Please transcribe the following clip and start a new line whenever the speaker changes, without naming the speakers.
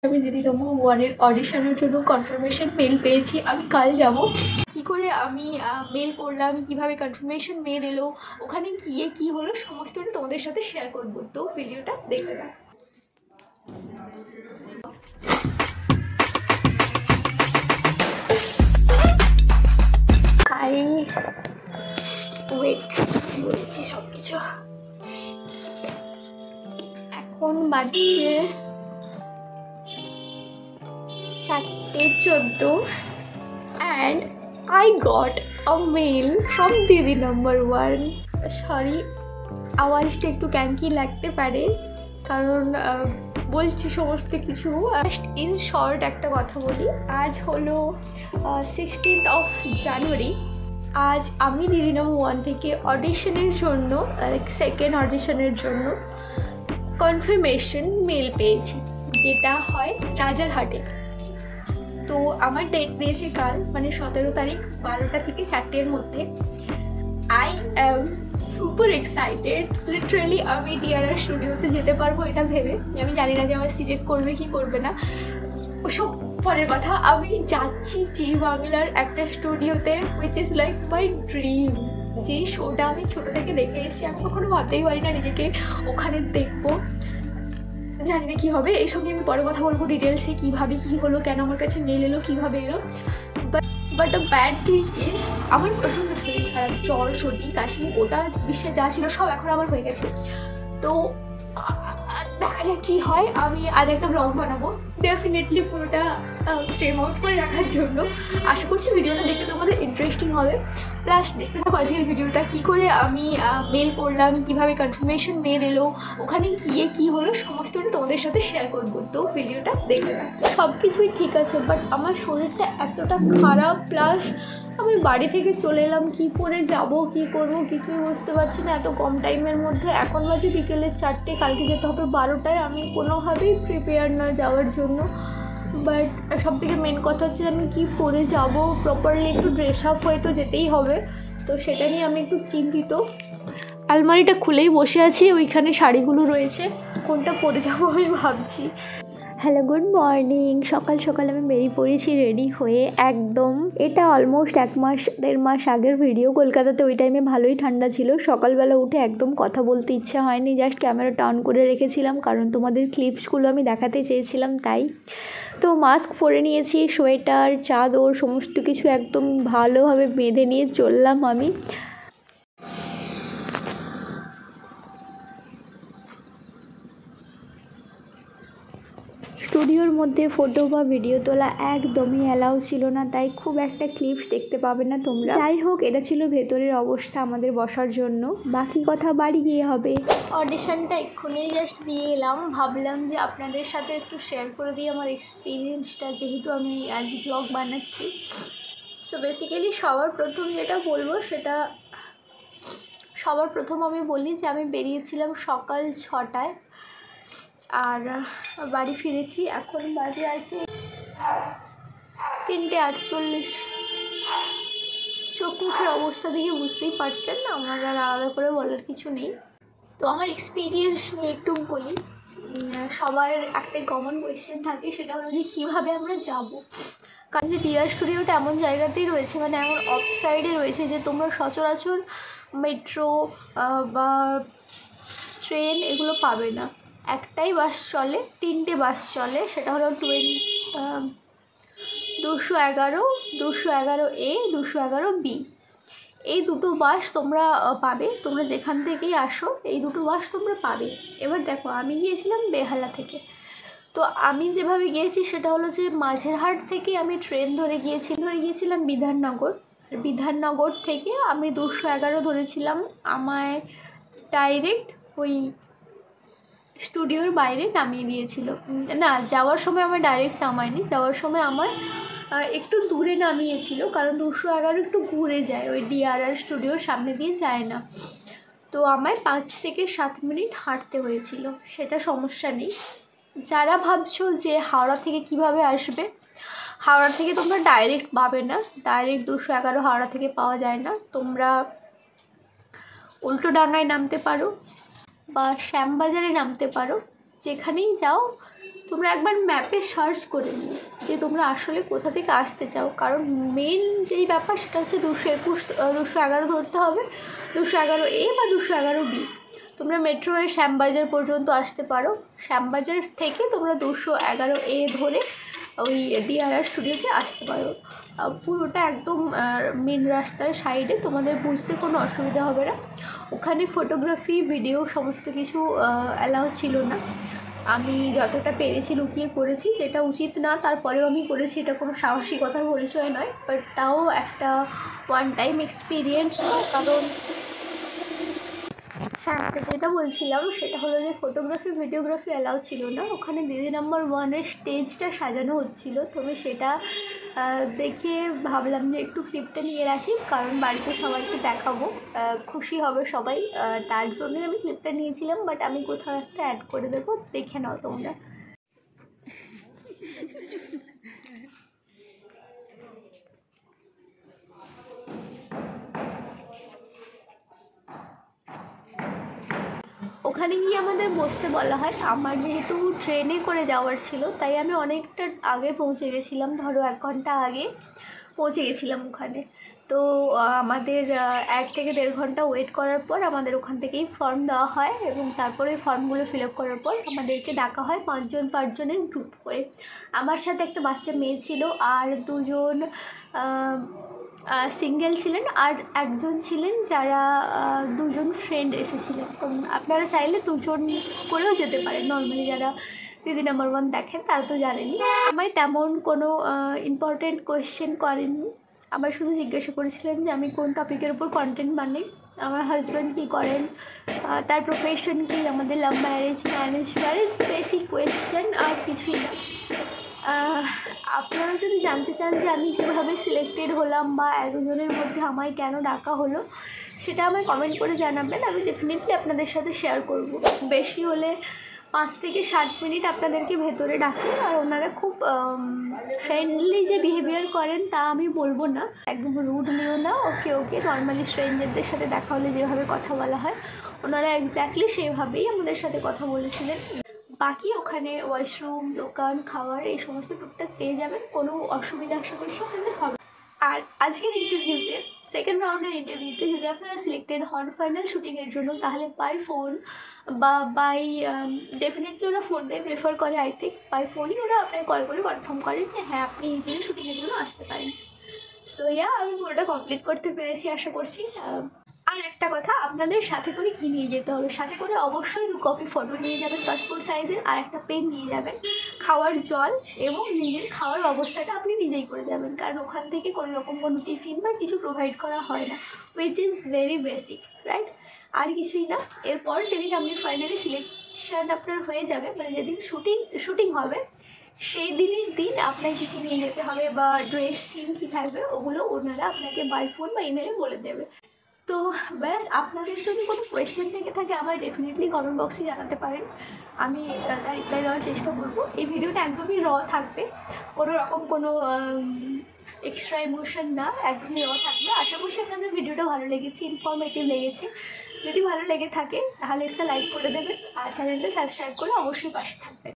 আমি দিদি নম্বর 1 এর অডিশনের জন্য কনফার্মেশন মেল পেয়েছি। আমি কাল যাব। কি করে আমি মেল করলাম, কিভাবে কনফার্মেশন মেল এলো, ওখানে গিয়ে কি হলো সমস্তটা তোমাদের সাথে শেয়ার করব। তো ভিডিওটা দেখতে থাকো। ওয়েট বলেছি সব কিছু। এখন বাজছে 4:14 and I got a mail from দিদি নম্বর 1। সরি, আওয়াজটা একটু ক্যাঙ্কি লাগতে পারে কারণ বলছি সমস্ত কিছু। ইন শর্ট একটা কথা বলি, আজ হলো 16th জানুয়ারি। আজ আমি দিদি নম্বর 1 থেকে অডিশনের জন্য সেকেন্ড অডিশনের জন্য কনফার্মেশন মেল পেয়েছি, যেটা হয় রাজারহাটে। তো আমার ডেট দিয়েছে কাল, মানে 17 তারিখ 12টা থেকে 4টের মধ্যে। I am super excited literally. আমি ডিআরআর স্টুডিওতে যেতে পারবো এটা ভেবে। আমি জানি না যে আমার সিলেক্ট করবে কি করবে না, ওসব পরের কথা। আমি যাচ্ছি জি বাংলার একটা স্টুডিওতে, which is like my dream. যে শোটা আমি ছোটো থেকে দেখে এসেছি, আমি কখনো ভাবতেই পারি না নিজেকে ওখানে দেখবো। জানি না কী হবে, এই সঙ্গে আমি পরে কথা বলবো ডিটেলসে, কীভাবে কী হলো, কেন আমার কাছে মেল এলো, কীভাবে এলো। But the bad thing is আমার প্রচণ্ড শরীর খারাপ, জ্বর সর্দি কাশি ওটা বিশ্বে যা ছিল সব এখন আমার হয়ে গেছে। তো দেখা যাক কী হয়। আমি আজ একটা ব্লগ বানাবো ডেফিনেটলি পুরোটা ফ্রেম আউট করে রাখার জন্য। আশা করছি ভিডিওটা দেখতে তোমাদের ইন্টারেস্টিং হবে। প্লাস দেখতে থাকো আজকের ভিডিওটা, কী করে আমি মেল করলাম, কীভাবে কনফার্মেশন মেল এলো, ওখানে গিয়ে কী হলো সমস্তটা তোমাদের সাথে শেয়ার করবো। তো ভিডিওটা দেখতে থাকো। সব কিছুই ঠিক আছে, বাট আমার শরীরটা এতটা খারাপ, প্লাস আমি বাড়ি থেকে চলে এলাম, কী করে যাব, কী করব কিছুই বুঝতে পারছি না এত কম টাইমের মধ্যে। এখন বাজে বিকেলের 4টে, কালকে যেতে হবে 12টায়। আমি কোনোভাবেই প্রিপেয়ার না যাওয়ার জন্য। বাট সবথেকে মেন কথা হচ্ছে আমি কী পরে যাব, প্রপারলি একটু ড্রেস আপ হয়ে তো যেতেই হবে। তো সেটা নিয়ে আমি একটু চিন্তিত। আলমারিটা খুলেই বসে আছি, ওইখানে শাড়িগুলো রয়েছে, কোনটা পরে যাবো আমি ভাবছি। Hello, good morning. সকাল সকাল আমি বেরিয়ে পড়েছি রেডি হয়ে একদম। এটা অলমোস্ট 1-1.5 মাস আগের ভিডিও। কলকাতাতে ওই টাইমে ভালোই ঠান্ডা ছিল। সকালবেলা উঠে একদম কথা বলতে ইচ্ছা হয়নি, জাস্ট ক্যামেরাটা অন করে রেখেছিলাম কারণ তোমাদের ক্লিপসগুলো আমি দেখাতে চেয়েছিলাম তাই। তো মাস্ক পরে নিয়েছি, সোয়েটার চাদর সমস্ত কিছু একদম ভালোভাবে বেঁধে নিয়ে চললাম আমি। স্টুডিওর মধ্যে ফটো বা ভিডিও তোলা একদমই অ্যালাউ ছিল না, তাই খুব একটা ক্লিপস দেখতে পাবে না তোমরা। যাই হোক, এটা ছিল ভেতরের অবস্থা আমাদের বসার জন্য, বাকি কথা বাড়ি গিয়ে হবে। অডিশনটা এক্ষুনি জাস্ট দিয়ে এলাম, ভাবলাম যে আপনাদের সাথে একটু শেয়ার করে দিই আমার এক্সপিরিয়েন্সটা, যেহেতু আমি আজ ব্লগ বানাচ্ছি। তো বেসিক্যালি সবার প্রথম যেটা বলবো সেটা, সবার প্রথম আমি বলি যে আমি বেরিয়েছিলাম সকাল 6টায় আর বাড়ি ফিরেছি এখন বাজে আর কি 3:48। চোখ মুখের অবস্থা দেখে বুঝতেই পারছেন, আমার আর আলাদা করে বলার কিছু নেই। তো আমার এক্সপিরিয়েন্স নিয়ে একটু বলি। সবার একটা কমন কোয়েশ্চেন থাকে, সেটা হলো যে কীভাবে আমরা যাব। কারণ ডিআর স্টুডিওটা এমন জায়গাতেই রয়েছে, মানে এমন অফ সাইডে রয়েছে যে তোমরা সচরাচর মেট্রো বা ট্রেন এগুলো পাবে না। একটাই বাস চলে, 3টে বাস চলে, সেটা হলো 211, 211A, 211B। এই দুটো বাস তোমরা পাবে, তোমরা যেখান থেকেই আসো এই দুটো বাস তোমরা পাবে। এবার দেখো, আমি গিয়েছিলাম বেহালা থেকে। তো আমি যেভাবে গিয়েছি সেটা হলো যে মাঝেরহাট থেকে আমি ট্রেন ধরে গিয়েছিলাম বিধাননগর। বিধাননগর থেকে আমি 211 ধরেছিলাম, আমায় ডাইরেক্ট ওই স্টুডিওর বাইরে নামিয়ে দিয়েছিল। না, যাওয়ার সময় আমার ডাইরেক্ট নামায়নি, যাওয়ার সময় আমার একটু দূরে নামিয়েছিল, কারণ 211 একটু ঘুরে যায়, ওই ডিআরআর স্টুডিওর সামনে দিয়ে যায় না। তো আমায় 5 থেকে 7 মিনিট হাঁটতে হয়েছিল, সেটা সমস্যা নেই। যারা ভাবছো যে হাওড়া থেকে কিভাবে আসবে, হাওড়া থেকে তোমরা ডাইরেক্ট পাবে না, ডাইরেক্ট 211 হাওড়া থেকে পাওয়া যায় না। তোমরা উল্টোডাঙ্গায় নামতে পারো বা শ্যামবাজারে নামতে পারো, যেখানেই যাও তোমরা একবার ম্যাপে সার্চ করে নিও যে তোমরা আসলে কোথা থেকে আসতে চাও, কারণ মেন যেই ব্যাপার সেটা হচ্ছে 211 ধরতে হবে, 211A বা 211B। তোমরা মেট্রোয়ে শ্যামবাজার পর্যন্ত আসতে পারো, শ্যামবাজার থেকে তোমরা 211A ধরে ওই DRR স্টুডিওতে আসতে পারো। পুরোটা একদম মেন রাস্তার সাইডে, তোমাদের বুঝতে কোনো অসুবিধা হবে না। ওখানে ফটোগ্রাফি ভিডিও সমস্ত কিছু অ্যালাউ ছিল না। আমি যতটা পেরেছি লুকিয়ে করেছি, যেটা উচিত না তারপরেও আমি করেছি, এটা কোনো সাহসিকতার পরিচয় নয়, বাট তাও একটা ওয়ান টাইম এক্সপিরিয়েন্স। কারণ হ্যাঁ, যেটা বলছিলাম সেটা হলো যে ফটোগ্রাফি ভিডিওগ্রাফি অ্যালাউ ছিল না ওখানে। দিদি নাম্বার 1-এর স্টেজটা সাজানো হচ্ছিলো, তো আমি সেটা দেখে ভাবলাম যে একটু ক্লিপটা নিয়ে রাখি, কারণ বাড়িতে সবাইকে দেখাবো, খুশি হবে সবাই, তার জন্যই আমি ক্লিপটা নিয়েছিলাম। বাট আমি কোথাও একটা অ্যাড করে দেবো, দেখে নাও তোমরা। ওখানে গিয়ে আমাদের বসতে বলা হয়। আমার যেহেতু ট্রেনে করে যাওয়ার ছিল, তাই আমি অনেকটা আগে পৌঁছে গেছিলাম, ধরো 1 ঘন্টা আগে পৌঁছে গেছিলাম ওখানে। তো আমাদের 1 থেকে 1.5 ঘন্টা ওয়েট করার পর আমাদের ওখান থেকেই ফর্ম দেওয়া হয়, এবং তারপরে ফর্মগুলো ফিল আপ করার পর আমাদেরকে ডাকা হয় 5 জনের গ্রুপ করে। আমার সাথে একটা বাচ্চা মেয়ে ছিল, আর 2 জন সিঙ্গেল ছিলেন, আর একজন ছিলেন যারা 2 জন ফ্রেন্ড এসেছিলেন। আপনারা চাইলে 2 জন করেও যেতে পারেন, নর্মালি যারা দিদি নাম্বার 1 দেখেন তারা তো জানেনি। আমায় তেমন কোনো ইম্পর্টেন্ট কোয়েশ্চেন করেননি, আমার শুধু জিজ্ঞাসা করেছিলেন যে আমি কোন টপিকের উপর কন্টেন্ট বানাই, আমার হাজব্যান্ড কী করেন, তার প্রফেশন কী, আমাদের লাভ ম্যারেজ বেসিক কোয়েশ্চেন, আর কিছুই না। আপনারা যদি জানতে চান যে আমি কীভাবে সিলেক্টেড হলাম বা 1 জনের মধ্যে আমায় কেন ডাকা হলো, সেটা আমায় কমেন্ট করে জানাবেন, আমি ডেফিনেটলি আপনাদের সাথে শেয়ার করব। বেশি হলে 5 থেকে 7 মিনিট আপনাদেরকে ভেতরে ডাকে, আর ওনারা খুব ফ্রেন্ডলি যে বিহেভিয়ার করেন তা আমি বলবো না, একদম রুডলিও না, ওকে নর্মালি স্ট্রেঞ্জারদের সাথে দেখা হলে যেভাবে কথা বলা হয় ওনারা এক্স্যাক্টলি সেভাবেই আমাদের সাথে কথা বলেছিলেন। বাকি ওখানে ওয়াশরুম, দোকান, খাওয়ার এই সমস্ত টুকটাক পেয়ে যাবেন, কোনো অসুবিধা আশা করছি আপনাদের হবে। আর আজকের ইন্টারভিউতে, সেকেন্ড রাউন্ডের ইন্টারভিউতে যদি আপনারা সিলেক্টেড হন ফাইনাল শ্যুটিংয়ের জন্য, তাহলে বাই ফোন বা বাই ডেফিনেটলি ওরা ফোন দিয়ে প্রেফার করে, আই থিঙ্ক বাই ফোনই ওরা আপনাকে কল করে কনফার্ম করেন যে হ্যাঁ আপনি এই দিনে শ্যুটিংয়ের জন্য আসতে পারেন। সো আমি পুরোটা কমপ্লিট করতে পেরেছি আশা করছি। আর একটা কথা, আপনাদের সাথে করে কী নিয়ে যেতে হবে, সাথে করে অবশ্যই 2 কপি ফটো নিয়ে যাবেন পাসপোর্ট সাইজের, আর একটা পেন নিয়ে যাবেন, খাওয়ার জল এবং নিজের খাওয়ার অবস্থাটা আপনি নিজেই করে যাবেন, কারণ ওখান থেকে কোনো রকম কোনো টিফিন বা কিছু প্রোভাইড করা হয় না, which is very basic, right? আর কিছুই না। এরপর যেদিন আপনি ফাইনালি সিলেকশন আপনার হয়ে যাবে, মানে যেদিন শুটিং হবে সেই দিন আপনাকে কী কী নিয়ে যেতে হবে বা ড্রেস থিম কী থাকবে, ওগুলো ওনারা আপনাকে বাই ফোন বা ইমেলে বলে দেবে। তো ব্যাস, আপনাদের যদি কোনো কোয়েশ্চেন থেকে থাকে আমায় ডেফিনেটলি কমেন্ট বক্সে জানাতে পারেন, আমি তার রিপ্লাই দেওয়ার চেষ্টা করবো। এই ভিডিওটা একদমই র থাকবে, কোনো রকম কোনো এক্সট্রা ইমোশন না, একদমই র থাকবে। আশা করছি আপনাদের ভিডিওটা ভালো লেগেছে, ইনফরমেটিভ লেগেছে। যদি ভালো লেগে থাকে তাহলে একটা লাইক করে দেবেন, আর চ্যানেলটা সাবস্ক্রাইব করে অবশ্যই পাশে থাকবেন।